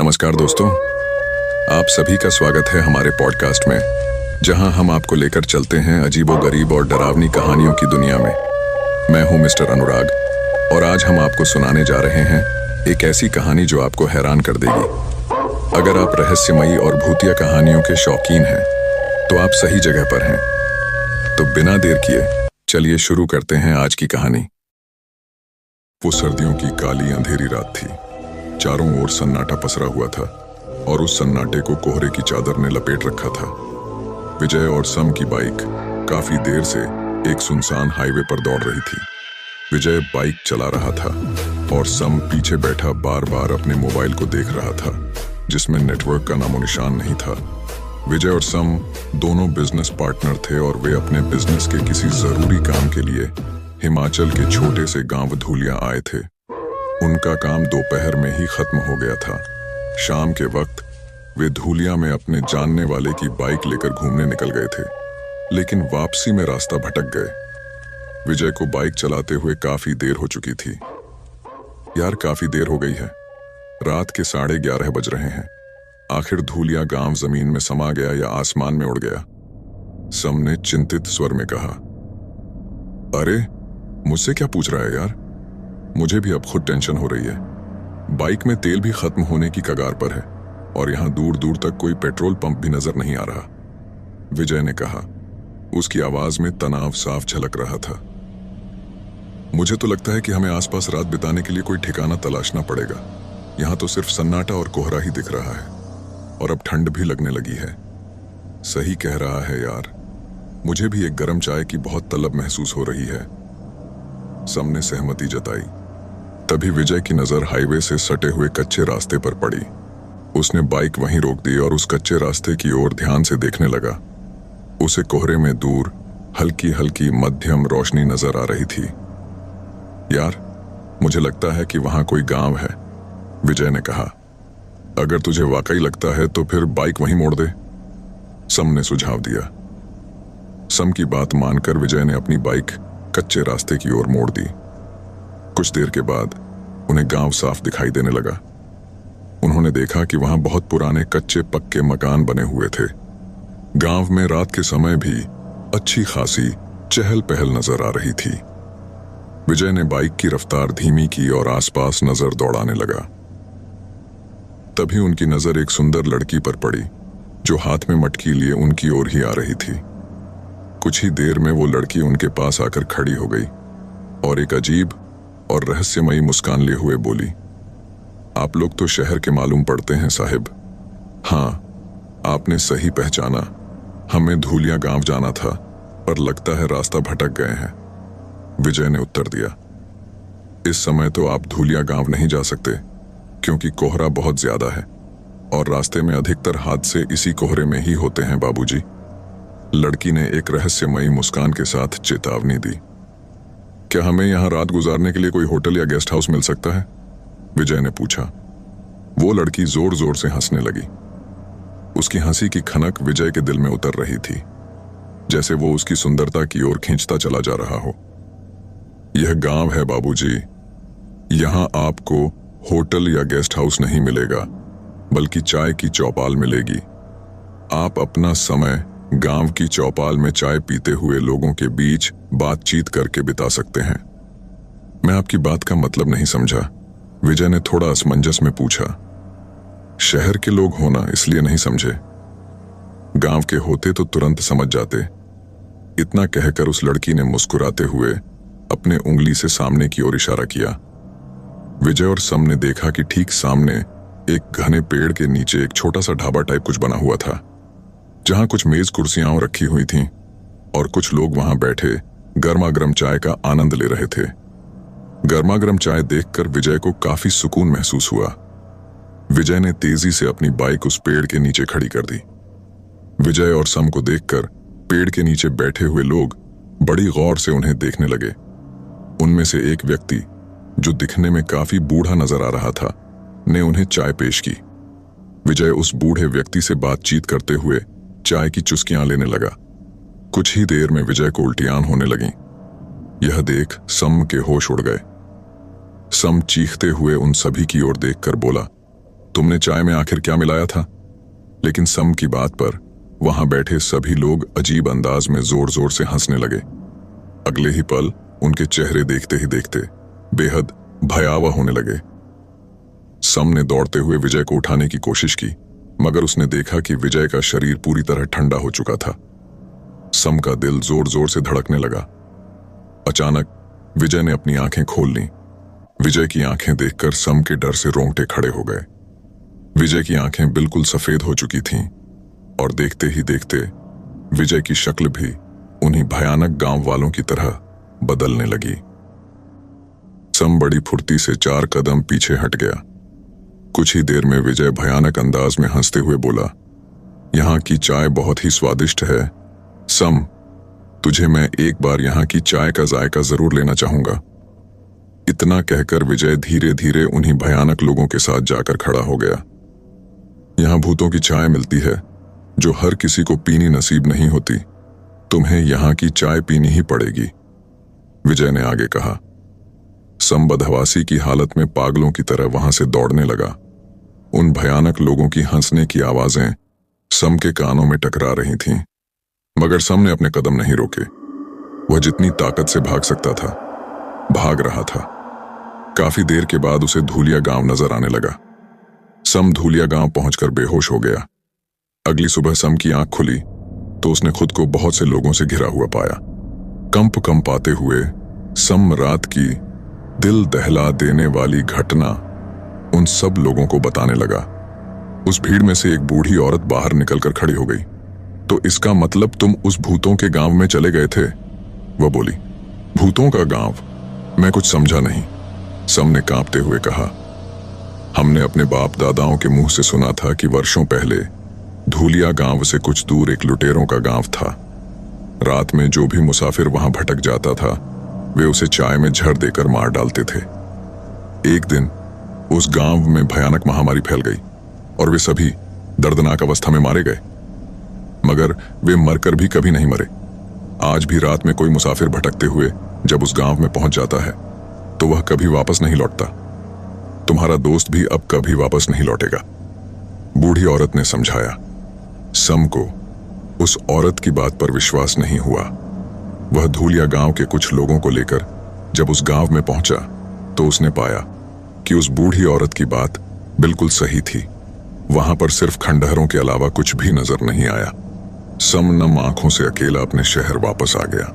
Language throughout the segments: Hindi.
नमस्कार दोस्तों, आप सभी का स्वागत है हमारे पॉडकास्ट में, जहां हम आपको लेकर चलते हैं अजीबोगरीब और डरावनी कहानियों की दुनिया में। मैं हूं मिस्टर अनुराग और आज हम आपको सुनाने जा रहे हैं एक ऐसी कहानी जो आपको हैरान कर देगी। अगर आप रहस्यमयी और भूतिया कहानियों के शौकीन हैं, तो आप सही जगह पर हैं। तो बिना देर किए चलिए शुरू करते हैं आज की कहानी। वो सर्दियों की काली अंधेरी रात थी। चारों ओर सन्नाटा पसरा हुआ था और उस सन्नाटे को कोहरे की चादर ने लपेट रखा था। विजय और सम की बाइक काफी देर से एक सुनसान हाईवे पर दौड़ रही थी। विजय बाइक चला रहा था और सम पीछे बैठा बार बार अपने मोबाइल को देख रहा था, जिसमें नेटवर्क का नामो निशान नहीं था। विजय और सम दोनों बिजनेस पार्टनर थे और वे अपने बिजनेस के किसी जरूरी काम के लिए हिमाचल के छोटे से गांव धूलिया आए थे। उनका काम दोपहर में ही खत्म हो गया था। शाम के वक्त वे धूलिया में अपने जानने वाले की बाइक लेकर घूमने निकल गए थे, लेकिन वापसी में रास्ता भटक गए। विजय को बाइक चलाते हुए काफी देर हो चुकी थी। यार, काफी देर हो गई है। रात के 11:30 बज रहे हैं। आखिर धूलिया गांव जमीन में समा गया या आसमान में उड़ गया? सम ने चिंतित स्वर में कहा। अरे, मुझसे क्या पूछ रहा है यार? मुझे भी अब खुद टेंशन हो रही है। बाइक में तेल भी खत्म होने की कगार पर है और यहां दूर दूर तक कोई पेट्रोल पंप भी नजर नहीं आ रहा, विजय ने कहा। उसकी आवाज में तनाव साफ झलक रहा था। मुझे तो लगता है कि हमें आसपास रात बिताने के लिए कोई ठिकाना तलाशना पड़ेगा। यहां तो सिर्फ सन्नाटा और कोहरा ही दिख रहा है और अब ठंड भी लगने लगी है। सही कह रहा है यार, मुझे भी एक गर्म चाय की बहुत तलब महसूस हो रही है, सम ने सहमति जताई। तभी विजय की नजर हाईवे से सटे हुए कच्चे रास्ते पर पड़ी। उसने बाइक वहीं रोक दी और उस कच्चे रास्ते की ओर ध्यान से देखने लगा। उसे कोहरे में दूर हल्की हल्की मध्यम रोशनी नजर आ रही थी। यार, मुझे लगता है कि वहां कोई गांव है, विजय ने कहा। अगर तुझे वाकई लगता है तो फिर बाइक वहीं मोड़ दे, सम ने सुझाव दिया। सम की बात मानकर विजय ने अपनी बाइक कच्चे रास्ते की ओर मोड़ दी। कुछ देर के बाद उन्हें गांव साफ दिखाई देने लगा। उन्होंने देखा कि वहां बहुत पुराने कच्चे पक्के मकान बने हुए थे। गांव में रात के समय भी अच्छी खासी चहल पहल नजर आ रही थी। विजय ने बाइक की रफ्तार धीमी की और आसपास नजर दौड़ाने लगा। तभी उनकी नजर एक सुंदर लड़की पर पड़ी, जो हाथ में मटकी लिए उनकी ओर ही आ रही थी। कुछ ही देर में वो लड़की उनके पास आकर खड़ी हो गई और एक अजीब और रहस्यमयी मुस्कान लिए हुए बोली, आप लोग तो शहर के मालूम पड़ते हैं साहिब। हाँ, आपने सही पहचाना। हमें धूलिया गांव जाना था, पर लगता है रास्ता भटक गए हैं, विजय ने उत्तर दिया। इस समय तो आप धूलिया गांव नहीं जा सकते, क्योंकि कोहरा बहुत ज्यादा है और रास्ते में अधिकतर हादसे इसी कोहरे में ही होते हैं बाबूजी, लड़की ने एक रहस्यमयी मुस्कान के साथ चेतावनी दी। क्या हमें यहां रात गुजारने के लिए कोई होटल या गेस्ट हाउस मिल सकता है? विजय ने पूछा। वो लड़की जोर जोर से हंसने लगी। उसकी हंसी की खनक विजय के दिल में उतर रही थी, जैसे वो उसकी सुंदरता की ओर खींचता चला जा रहा हो। यह गांव है बाबूजी, यहां आपको होटल या गेस्ट हाउस नहीं मिलेगा, बल्कि चाय की चौपाल मिलेगी। आप अपना समय गांव की चौपाल में चाय पीते हुए लोगों के बीच बातचीत करके बिता सकते हैं। मैं आपकी बात का मतलब नहीं समझा, विजय ने थोड़ा असमंजस में पूछा। शहर के लोग होना इसलिए नहीं समझे, गांव के होते तो तुरंत समझ जाते। इतना कहकर उस लड़की ने मुस्कुराते हुए अपने उंगली से सामने की ओर इशारा किया। विजय और सम ने देखा कि ठीक सामने एक घने पेड़ के नीचे एक छोटा सा ढाबा टाइप कुछ बना हुआ था, जहां कुछ मेज कुर्सियां रखी हुई थीं और कुछ लोग वहां बैठे गर्मा गर्म चाय का आनंद ले रहे थे। गर्मा गर्म चाय देखकर विजय को काफी सुकून महसूस हुआ। विजय ने तेजी से अपनी बाइक उस पेड़ के नीचे खड़ी कर दी। विजय और सम को देखकर पेड़ के नीचे बैठे हुए लोग बड़ी गौर से उन्हें देखने लगे। उनमें से एक व्यक्ति, जो दिखने में काफी बूढ़ा नजर आ रहा था, ने उन्हें चाय पेश की। विजय उस बूढ़े व्यक्ति से बातचीत करते हुए चाय की चुस्कियां लेने लगा। कुछ ही देर में विजय को उल्टियां होने लगीं। यह देख सम के होश उड़ गए। सम चीखते हुए उन सभी की ओर देखकर बोला, तुमने चाय में आखिर क्या मिलाया था? लेकिन सम की बात पर वहां बैठे सभी लोग अजीब अंदाज में जोर जोर से हंसने लगे। अगले ही पल उनके चेहरे देखते ही देखते बेहद भयावह होने लगे। सम ने दौड़ते हुए विजय को उठाने की कोशिश की, मगर उसने देखा कि विजय का शरीर पूरी तरह ठंडा हो चुका था। सम का दिल जोर जोर से धड़कने लगा। अचानक विजय ने अपनी आंखें खोल लीं। विजय की आंखें देखकर सम के डर से रोंगटे खड़े हो गए। विजय की आंखें बिल्कुल सफेद हो चुकी थीं और देखते ही देखते विजय की शक्ल भी उन्हीं भयानक गांव वालों की तरह बदलने लगी। सम बड़ी फुर्ती से 4 कदम पीछे हट गया। कुछ ही देर में विजय भयानक अंदाज में हंसते हुए बोला, यहां की चाय बहुत ही स्वादिष्ट है सम, तुझे मैं एक बार यहां की चाय का जायका जरूर लेना चाहूंगा। इतना कहकर विजय धीरे धीरे उन्हीं भयानक लोगों के साथ जाकर खड़ा हो गया। यहां भूतों की चाय मिलती है जो हर किसी को पीनी नसीब नहीं होती। तुम्हें यहां की चाय पीनी ही पड़ेगी, विजय ने आगे कहा। सम बदहवासी की हालत में पागलों की तरह वहां से दौड़ने लगा। उन भयानक लोगों की हंसने की आवाजें सम के कानों में टकरा रही थीं, मगर सम ने अपने कदम नहीं रोके। वह जितनी ताकत से भाग सकता था भाग रहा था। काफी देर के बाद उसे धूलिया गांव नजर आने लगा। सम धूलिया गांव पहुंचकर बेहोश हो गया। अगली सुबह सम की आंख खुली तो उसने खुद को बहुत से लोगों से घिरा हुआ पाया। कंप आते हुए सम रात की दिल दहला देने वाली घटना उन सब लोगों को बताने लगा। उस भीड़ में से एक बूढ़ी औरत बाहर निकलकर खड़ी हो गई। तो इसका मतलब तुम उस भूतों के गांव में चले गए थे? वह बोली। भूतों का गांव? मैं कुछ समझा नहीं, सम ने कांपते हुए कहा। हमने अपने बाप दादाओं के मुंह से सुना था कि वर्षों पहले धूलिया गांव से कुछ दूर एक लुटेरों का गांव था। रात में जो भी मुसाफिर वहां भटक जाता था वे उसे चाय में झड़ देकर मार डालते थे। एक दिन उस गांव में भयानक महामारी फैल गई और वे सभी दर्दनाक अवस्था में मारे गए, मगर वे मरकर भी कभी नहीं मरे। आज भी रात में कोई मुसाफिर भटकते हुए जब उस गांव में पहुंच जाता है तो वह कभी वापस नहीं लौटता। तुम्हारा दोस्त भी अब कभी वापस नहीं लौटेगा, बूढ़ी औरत ने समझाया। सम को उस औरत की बात पर विश्वास नहीं हुआ। वह धूलिया गांव के कुछ लोगों को लेकर जब उस गांव में पहुंचा तो उसने पाया कि उस बूढ़ी औरत की बात बिल्कुल सही थी। वहां पर सिर्फ खंडहरों के अलावा कुछ भी नजर नहीं आया। सम नम आंखों से अकेला अपने शहर वापस आ गया।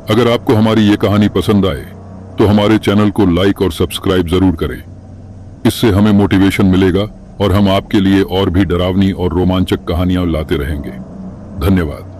अगर आपको हमारी ये कहानी पसंद आए तो हमारे चैनल को लाइक और सब्सक्राइब जरूर करें। इससे हमें मोटिवेशन मिलेगा और हम आपके लिए और भी डरावनी और रोमांचक कहानियां लाते रहेंगे। धन्यवाद।